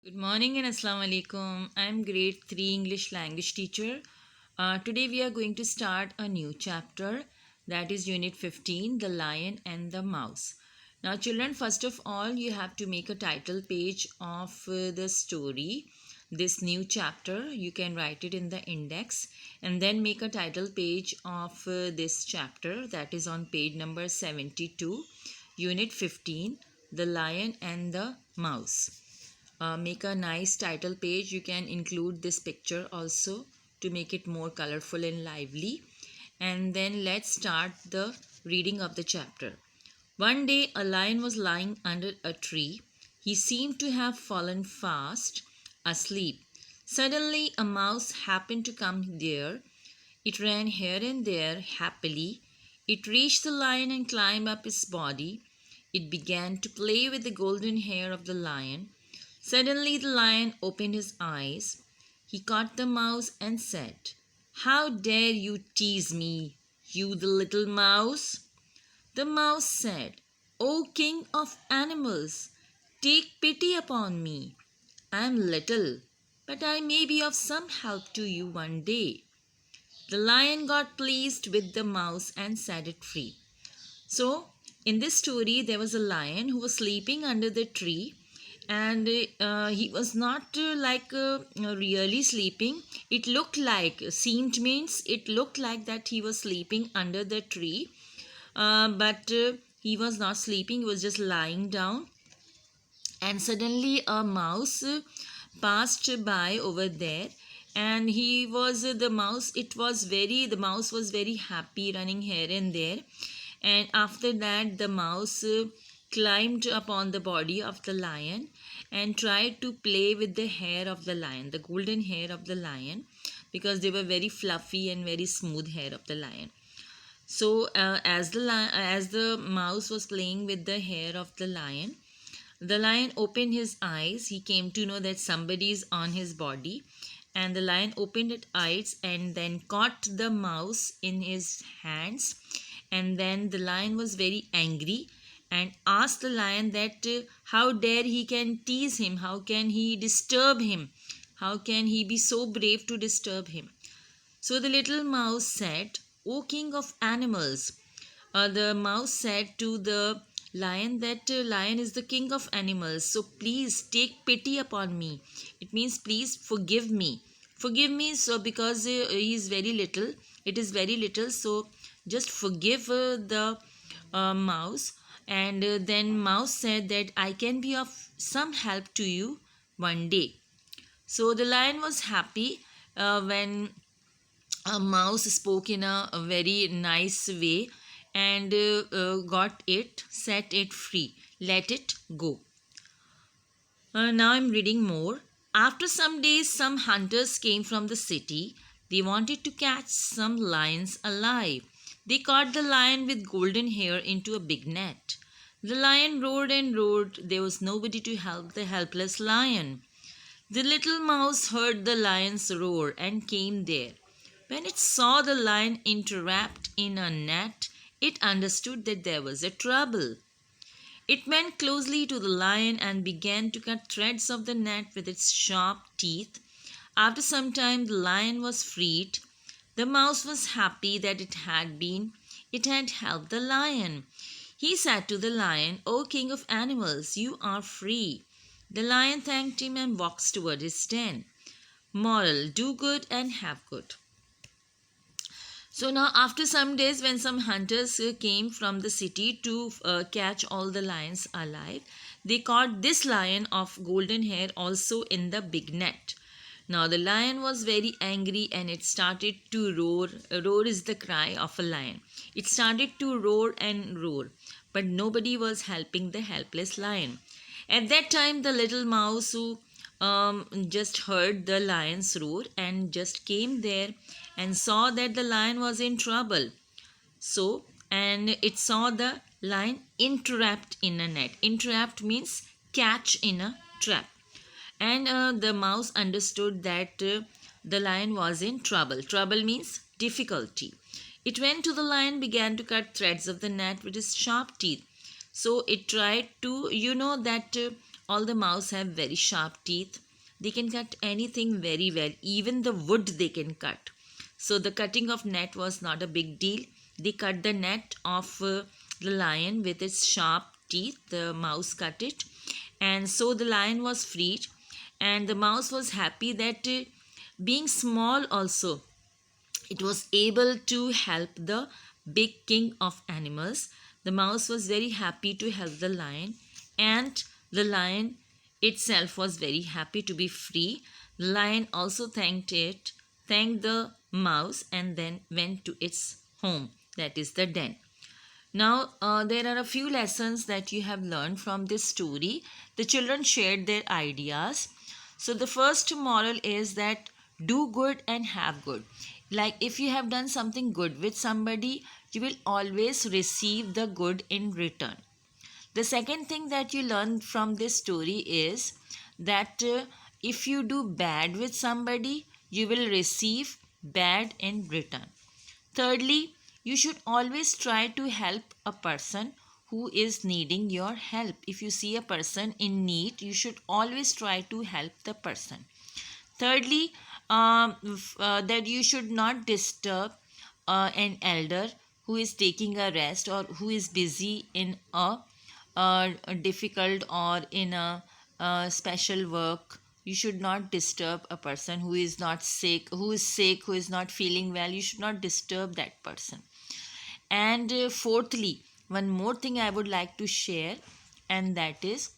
Good morning and Assalamu alaikum. I'm grade 3 English language teacher. Today we are going to start a new chapter, that is unit 15, The Lion and the Mouse. Now children, first of all you have to make a title page of the story, this new chapter. You can write it in the index and then make a title page of this chapter, that is on page number 72, unit 15, The Lion and the Mouse. Make a nice title page. You can include this picture also to make it more colorful and lively. And then let's start the reading of the chapter. One day a lion was lying under a tree. He seemed to have fallen fast asleep. Suddenly a mouse happened to come there. It ran here and there happily. It reached the lion and climbed up his body. It began to play with the golden hair of the lion. Suddenly the lion opened his eyes. He caught the mouse and said, "How dare you tease me, you the little mouse?" The mouse said, "O king of animals, take pity upon me. I am little, but I may be of some help to you one day." The lion got pleased with the mouse and set it free. So, in this story, there was a lion who was sleeping under the tree, and he was not really sleeping. It looked like, seemed means it looked like that he was sleeping under the tree, but he was not sleeping, he was just lying down. And suddenly a mouse passed by over there, and he was the mouse it was very the mouse was very happy running here and there. And after that the mouse climbed upon the body of the lion and tried to play with the hair of the lion, the golden hair of the lion, because they were very fluffy and very smooth hair of the lion. So as the mouse was playing with the hair of the lion opened his eyes. He came to know that somebody is on his body. And the lion opened its eyes and then caught the mouse in his hands. And then the lion was very angry and asked the lion that how dare he can tease him, how can he disturb him, how can he be so brave to disturb him. So the little mouse said, "O king of animals," the mouse said to the lion that lion is the king of animals, so please take pity upon me. It means please forgive me. Forgive me, so because he is very little, it is very little, so just forgive the mouse. And then mouse said that I can be of some help to you one day. So the lion was happy when a mouse spoke in a very nice way and got it, set it free, let it go. Now I'm reading more. After some days, some hunters came from the city. They wanted to catch some lions alive. They caught the lion with golden hair into a big net. The lion roared and roared. There was nobody to help the helpless lion. The little mouse heard the lion's roar and came there. When it saw the lion entrapped in a net, it understood that there was a trouble. It went closely to the lion and began to cut threads of the net with its sharp teeth. After some time, the lion was freed. The mouse was happy that it had helped the lion. He said to the lion, "O king of animals, you are free." The lion thanked him and walked toward his den. Moral: do good and have good. So now, after some days, when some hunters came from the city to catch all the lions alive, they caught this lion of golden hair also in the big net. Now, the lion was very angry and it started to roar. Roar is the cry of a lion. It started to roar and roar, but nobody was helping the helpless lion. At that time, the little mouse who just heard the lion's roar and just came there and saw that the lion was in trouble. So, and it saw the lion entrapped in a net. Entrapped means catch in a trap. And the mouse understood that the lion was in trouble. Trouble means difficulty. It went to the lion, began to cut threads of the net with its sharp teeth. So it tried to, all the mouse have very sharp teeth. They can cut anything very well, even the wood they can cut. So the cutting of net was not a big deal. They cut the net of the lion with its sharp teeth. The mouse cut it, and so the lion was freed, and the mouse was happy that being small also it was able to help the big king of animals. The mouse was very happy to help the lion, and the lion itself was very happy to be free. The lion also thanked the mouse, and then went to its home, that is the den. Now, there are a few lessons that you have learned from this story. The children shared their ideas. So, the first moral is that do good and have good. Like if you have done something good with somebody, you will always receive the good in return. The second thing that you learn from this story is that if you do bad with somebody, you will receive bad in return. Thirdly, you should always try to help a person who is needing your help. If you see a person in need, you should always try to help the person. Thirdly, that you should not disturb an elder who is taking a rest or who is busy in a difficult or in a special work. You should not disturb a person who is not sick, who is not feeling well. You should not disturb that person. And fourthly, one more thing I would like to share, and that is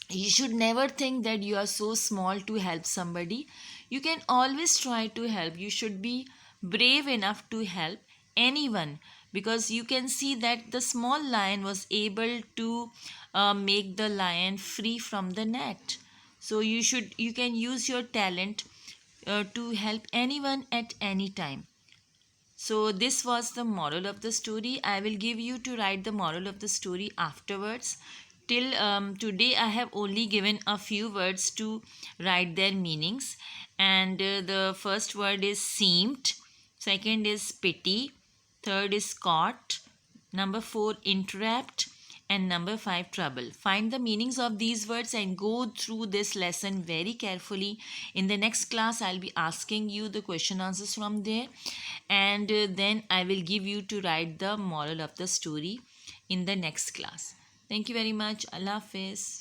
you should never think that you are so small to help somebody. You can always try to help. You should be brave enough to help anyone, because you can see that the small lion was able to make the lion free from the net. So you can use your talent to help anyone at any time. So this was the moral of the story. I will give you to write the moral of the story afterwards. Till today I have only given a few words to write their meanings. And the first word is seemed, second is pity, third is caught, number 4 entrapped, and number 5 trouble. Find the meanings of these words and go through this lesson very carefully. In the next class I'll be asking you the question answers from there, and then I will give you to write the moral of the story in the next class. Thank you very much. Allah Hafiz.